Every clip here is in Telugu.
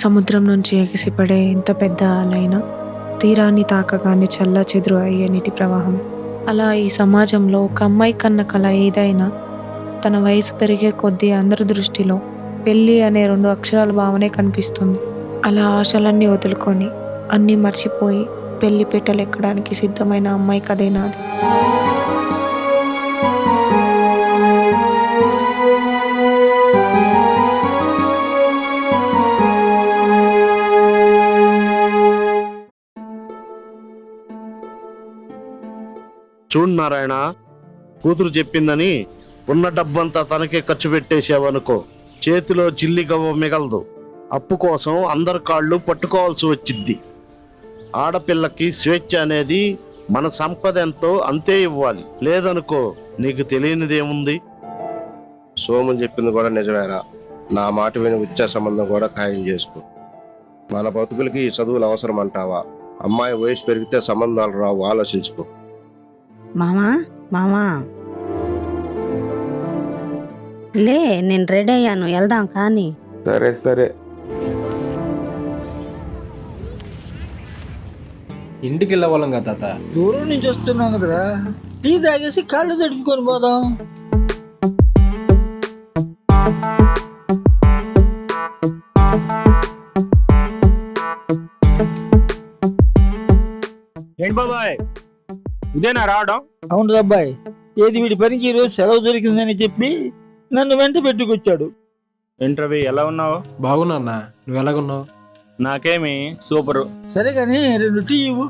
సముద్రం నుంచి ఎగిసిపడే ఎంత పెద్ద అలైనా తీరాన్ని తాకగానే చల్లా చెదురు అయ్యే నీటి ప్రవాహం. అలా ఈ సమాజంలో ఒక అమ్మాయి కన్న కల ఏదైనా తన వయసు పెరిగే కొద్దీ అందరి దృష్టిలో పెళ్ళి అనే 2 అక్షరాల భావనే కనిపిస్తుంది. అలా ఆశలన్నీ వదులుకొని అన్నీ మర్చిపోయి పెళ్లి పీటలు ఎక్కడానికి సిద్ధమైన అమ్మాయి కథే నాది. చూడు నారాయణ, కూతురు చెప్పిందని ఉన్న డబ్బంతా తనకే ఖర్చు పెట్టేసావనుకో, చేతిలో చిల్లి గవ్వ మిగలదు. అప్పు కోసం అందరి కాళ్ళు పట్టుకోవాల్సి వచ్చిద్ది. ఆడపిల్లకి స్వేచ్ఛ అనేది మన సంపద ఎంతో అంతే ఇవ్వాలి. లేదనుకో నీకు తెలియనిదేముంది. సోమన్ చెప్పింది కూడా నిజమేరా. నా మాట విని విద్యా సంబంధం కూడా ఖాయం చేసుకో. మన బతుకులకి ఈ చదువులు అవసరం అంటావా? అమ్మాయి వయసు పెరిగితే సంబంధాలు రావు, ఆలోచించుకో. మామా మామా లే, నేను రెడీ అయ్యాను, వెళ్దాం కానీ. సరే సరే. ఇంటికి వెళ్ళవాళ్ళం కదా తాత. దూరం నుంచి వస్తున్నాం కదరా, టీ తాగేసి కాళ్ళు తడుపుకొని పోదాం. ఏంటి బాబాయ్, ఇదేనా రావడం? అవును అబ్బాయి, ఏది వీడి పనికి ఈరోజు సెలవు దొరికిందని చెప్పి నన్ను వెంట పెట్టుకొచ్చాడు. ఏంటి రవి, ఎలా ఉన్నావు? బాగున్నా అన్న, నువ్వు ఎలాగున్నావు? నాకేమి సూపరు. సరే కానీ 2 టీ ఇవ్వు.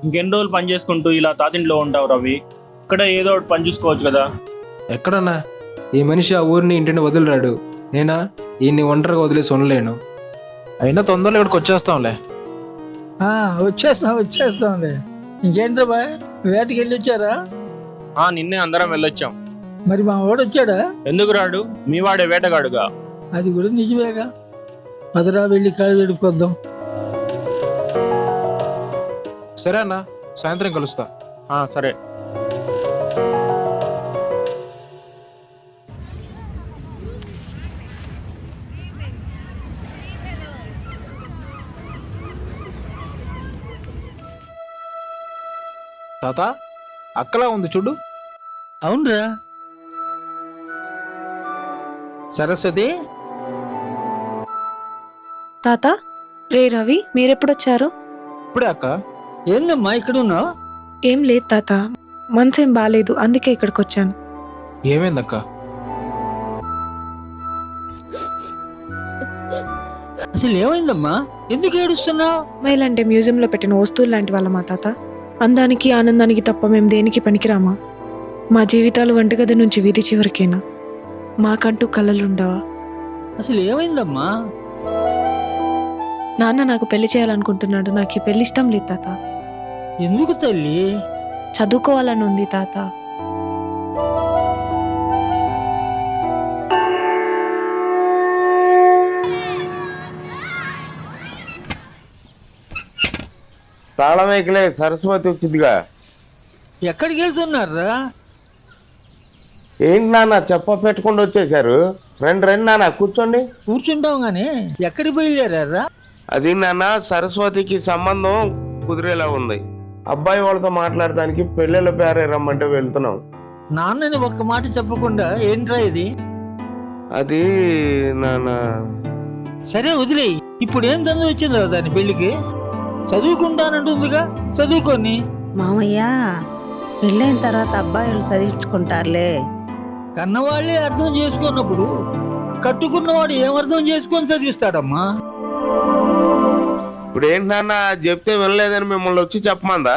ఇంకెన్ని రోజులు పని చేసుకుంటూ ఇలా తాతింట్లో ఉంటావు రవి? ఇక్కడ ఏదో ఒకటి పని చూసుకోవచ్చు కదా. ఎక్కడన్నా ఈ మనిషి ఆ ఊరిని ఇంటిని వదిలిరాడు. నేనా ఈయన్ని ఒంటరిగా వదిలేసి ఉండలేను. అయినా తొందరలో ఇక్కడికి వచ్చేస్తాంలే. వచ్చేస్తాంలే. ఇంకేంట్రా బాయ్, వేటకి వెళ్ళి వచ్చారా? నిన్నే అందరం వెళ్ళొచ్చాం. మరి మా వాడు వచ్చాడా? ఎందుకు రాడు, మీ వాడే వేటగాడుగా. అది కూడా నిజమేగా. పదరా వెళ్ళి కాళ్ళు తడుపుకొద్దాం. సరే అన్న, సాయంత్రం కలుస్తా. సరే. తాత, అక్కలా ఉంది చూడు. అవునరా సరస్వతి. తాత, రే రవి, మీరెప్పుడొచ్చారు? ఇప్పుడే అక్క. ఏందమ్మా ఇక్కడ ఉన్నావు? ఏం లేదు తాత, మనసేం బాలేదు, అందుకే ఇక్కడికి వచ్చాను. ఏమైందక్క? అసలు ఏమైందమ్మా, ఎందుకు ఏడుస్తున్నావు? అమ్మాయిలంటే మ్యూజియంలో పెట్టిన వస్తువులు లాంటి వాళ్ళ మా తాత. అందానికి ఆనందానికి తప్ప మేము దేనికి పనికిరామా? మా జీవితాలు వంటగది నుంచి వీధి చివరికేనా? మాకంటూ కలలుండవా? అసలు ఏమైందమ్మా? నాన్న నాకు పెళ్లి చేయాలనుకుంటున్నాడు. నాకు ఈ పెళ్లి ఇష్టం లేదు తాత. ఎందుకు తల్లి? చదువుకోవాలని ఉంది తాత. తాళమేకలే, సరస్వతి వచ్చిందిగా. ఎక్కడికి వెళ్తున్నారా? ఏంటి నాన్న చెప్ప పెట్టుకుండా వచ్చేసారు? రండి రండి నాన్న, కూర్చోండి. కూర్చుంటాం గానీ ఎక్కడికి బయలుదేరారా? అది నాన్న, సరస్వతికి సంబంధం కుదిరేలా ఉంది. అబ్బాయి వాళ్ళతో మాట్లాడడానికి పెళ్ళిళ్ళ పేరే రమ్మంటే వెళ్తున్నాం. నాన్నని ఒక్క మాట చెప్పకుండా ఏంట్రా ఇది? అది నాన్న. సరే వదిలేయి. ఇప్పుడు ఏం చదువు వచ్చిందా దాని పెళ్లికి? చదువుకుంటానంటుందిగా, చదువుకొని. మామయ్య, పెళ్ళైన తర్వాత అబ్బాయిలు చదివించుకుంటారులే. కన్నవాళ్లే అర్థం చేసుకున్నప్పుడు కట్టుకున్నవాడు ఏమర్థం చేసుకొని చదివిస్తాడమ్మా? ఇప్పుడు ఏంటి నాన్న, చెప్తే వినలేదని మిమ్మల్ని వచ్చి చెప్పమందా?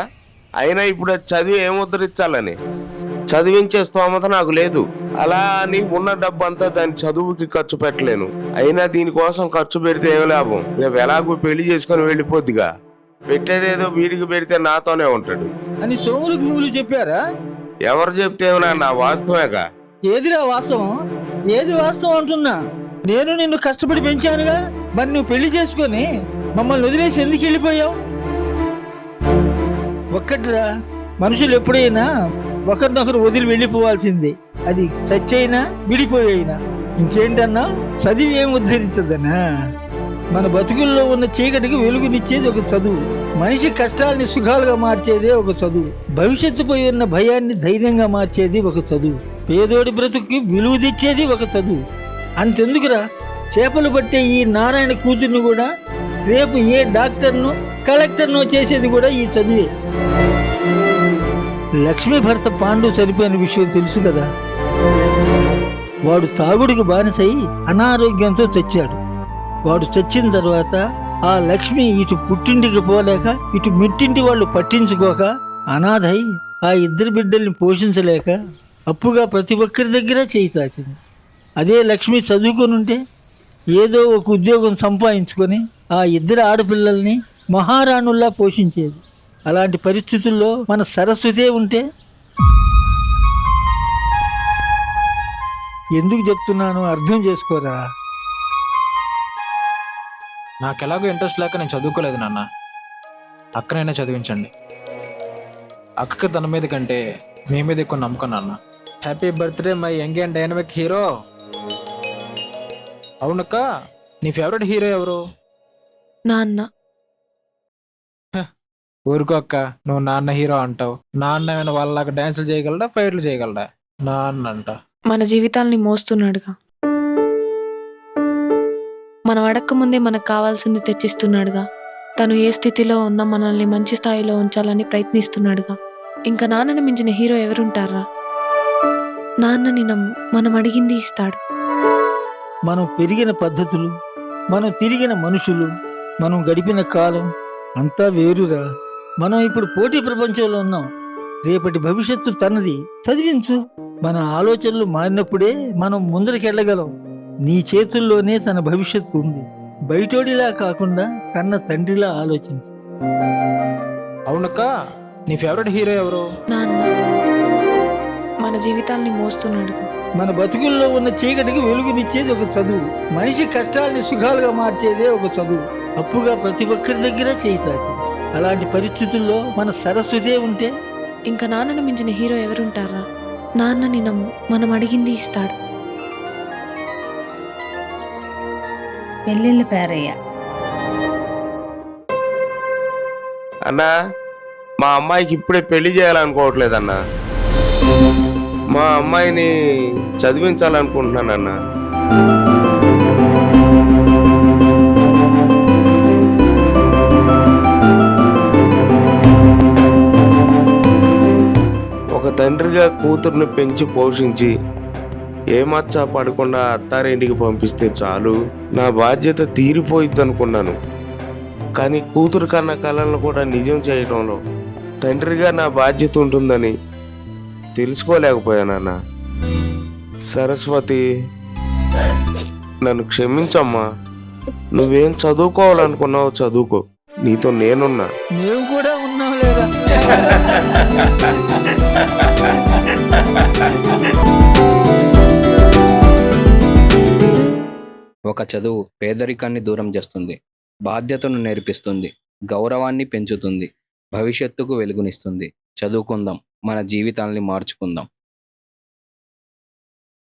అయినా ఇప్పుడు అది చదివి ఏం ఉద్ధరించాలని? చదివించే స్తోమత నాకు లేదు. అలా అని ఉన్న డబ్బు అంతా దాని చదువుకి ఖర్చు పెట్టలేను. అయినా దీనికోసం ఖర్చు పెడితే ఏం లాభం? రేపు ఎలాగో పెళ్లి చేసుకొని వెళ్ళిపోద్దిగా. పెట్టేదేదో వీడికి పెడితే నాతోనే ఉంటాడు అని సోములు భీములు చెప్పారా? ఎవరు చెప్తే నా వాస్తవేగా. ఏదిరా వాస్తవం? ఏది వాస్తవం అంటున్నా? నేను నిన్ను కష్టపడి పెంచానుగా, మరి నువ్వు పెళ్లి చేసుకొని మమ్మల్ని వదిలేసి ఎందుకు వెళ్ళిపోయావు? ఒక్కటిరా, మనుషులు ఎప్పుడైనా ఒకరినొకరు వదిలి వెళ్ళిపోవాల్సిందే. అది చచ్చైనా విడిపోయినా. ఇంకేంటన్నా, చదివి ఏం ఉద్ధరించదనా? మన బతుకుల్లో ఉన్న చీకటికి వెలుగునిచ్చేది ఒక చదువు. మనిషి కష్టాల్ని సుఖాలుగా మార్చేదే ఒక చదువు. భవిష్యత్తుపై ఉన్న భయాన్ని ధైర్యంగా మార్చేది ఒక చదువు. పేదోడి బ్రతుక్కి విలువ తెచ్చేది ఒక చదువు. అంతెందుకురా, చేపలు పట్టే ఈ నారాయణ కూతుర్ని కూడా రేపు ఏ డాక్టర్ను కలెక్టర్ను చేసేది కూడా ఈ చదువే. లక్ష్మీ భర్త పాండు చనిపోయిన విషయం తెలుసు కదా. వాడు తాగుడికి బానిసై అనారోగ్యంతో చచ్చాడు. వాడు చచ్చిన తర్వాత ఆ లక్ష్మి ఇటు పుట్టింటికి పోలేక ఇటు మిట్టింటి వాళ్ళు పట్టించుకోక అనాథై ఆ ఇద్దరు బిడ్డల్ని పోషించలేక అప్పుగా ప్రతి ఒక్కరి దగ్గర చేయి తాకింది. అదే లక్ష్మి చదువుకొనుంటే ఏదో ఒక ఉద్యోగం సంపాదించుకొని ఆ ఇద్దరు ఆడపిల్లల్ని మహారాణుల్లా పోషించేది. అలాంటి పరిస్థితుల్లో మన సరస్వతే ఉంటే. ఎందుకు చెప్తున్నానో అర్థం చేసుకోరా. నాకు ఎలాగో ఇంట్రెస్ట్ లేక నేను చదువుకోలేదు నాన్న. అక్కనైనా చదివించండి. అక్కకి తన మీద కంటే మీ మీద ఎక్కువ నమ్మకం నాన్న. Happy birthday my young and dynamic hero. అవునక్క, నీ ఫేవరెట్ హీరో ఎవరు? నాన్న. ఊరుకో అక్క, నువ్వు నాన్న హీరో అంటావు. నాన్న ఏమైనా వాళ్ళలాగా డాన్సులు చేయగలడా, ఫైట్లు చేయగలడా? నాన్న అంట. మన జీవితాల్ని మోస్తున్నాడుగా. మనం అడక్క ముందే మనకు కావాల్సింది తెచ్చిస్తున్నాడుగా. తను ఏ స్థితిలో ఉన్నా మనల్ని మంచి స్థాయిలో ఉంచాలని ప్రయత్నిస్తున్నాడుగా. ఇంకా నాన్నని మించిన హీరో ఎవరుంటారా? నాన్నని నమ్ము, మనం అడిగింది ఇస్తాడు. మనం పెరిగిన పద్ధతులు, మనం తిరిగిన మనుషులు, మనం గడిపిన కాలం అంతా వేరురా. మనం ఇప్పుడు పోటీ ప్రపంచంలో ఉన్నాం. రేపటి భవిష్యత్తు తనది. చదివించు. మన ఆలోచనలు మారినప్పుడే మనం ముందరికెళ్ళగలం. నీ చేతుల్లోనే తన భవిష్యత్తు ఉంది. బయటోడిలా కాకుండా కన్న తండ్రిలా ఆలోచించు. అవునక్క, నీ ఫేవరెట్ హీరో ఎవరు? నాన్న మన జీవితాల్ని మోస్తున్నాడుగా. మన బతుకుల్లో ఉన్న చీకటికి వెలుగునిచ్చేది ఒక చదువు. మనిషి కష్టాల్ని సుఖాలుగా మార్చేదే ఒక చదువు. అప్పుగా ప్రతి ఒక్కరి దగ్గర చేయి తాకింది. అలాంటి పరిస్థితుల్లో మన సరస్వతే ఉంటే. ఇంకా నాన్నని మించిన హీరో ఎవరుంటారా? నాన్నని నమ్ము, మనం అడిగింది ఇస్తాడు. పెళ్ళిళ్ళు పేరయ్య. అన్నా, మా అమ్మాయికి ఇప్పుడే పెళ్లి చేయాలనుకోవట్లేదన్నా. మా అమ్మాయిని చదివించాలనుకుంటున్నానన్నా. ఒక తండ్రిగా కూతుర్ని పెంచి పోషించి ఏ మచ్చ పడకుండా అత్తారింటికి పంపిస్తే చాలు, నా బాధ్యత తీరిపోయిద్ది అనుకున్నాను. కానీ కూతురు కన్న కళలను కూడా నిజం చేయడంలో తండ్రిగా నా బాధ్యత ఉంటుందని తెలుసుకోలేకపోయానన్నా. సరస్వతి, నన్ను క్షమించమ్మా. నువ్వేం చదువుకోవాలనుకున్నావో చదువుకో, నీతో నేనున్నా. మేము కూడా ఉన్నాం లేదా? ఒక చదువు పేదరికాన్ని దూరం చేస్తుంది, బాధ్యతను నేర్పిస్తుంది, గౌరవాన్ని పెంచుతుంది, భవిష్యత్తుకు వెలుగునిస్తుంది. చదువుకుందాం, మన జీవితాల్ని మార్చుకుందాం.